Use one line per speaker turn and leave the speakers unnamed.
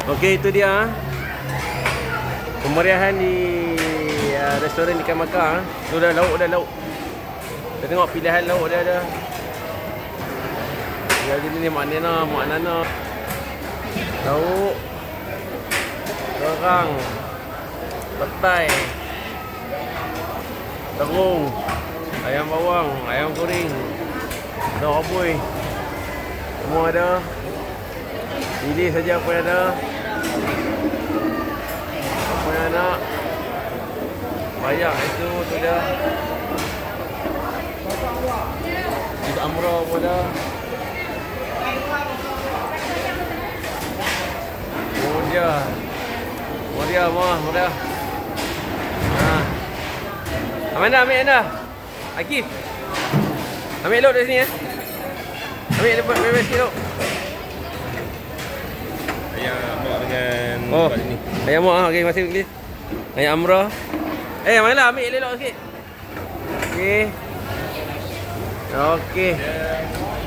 Okey, itu dia kemeriahan di restoran ikan bakar. Tu dah lauk, dah lauk. Kita tengok pilihan lauk dia ada. Jadi ni mak nana. Lauk. Kerang. Petai. Terung. Ayam bawang, ayam goreng. Ada rabui. Semua ada. Pilih saja apa yang ada. Apa yang nak. Banyak itu tu dah. Juga amra pun dah. Oh dia. Muria mah, muria. Amanda ambil anda. Akif. Ambil elok dari sini eh. Ambil lepas bebas sikit.
Ayam mak dengan
buat ni. Ayam mak okey masih okey. Ayam amra. Mana ambil elok sikit. Okey. Okey.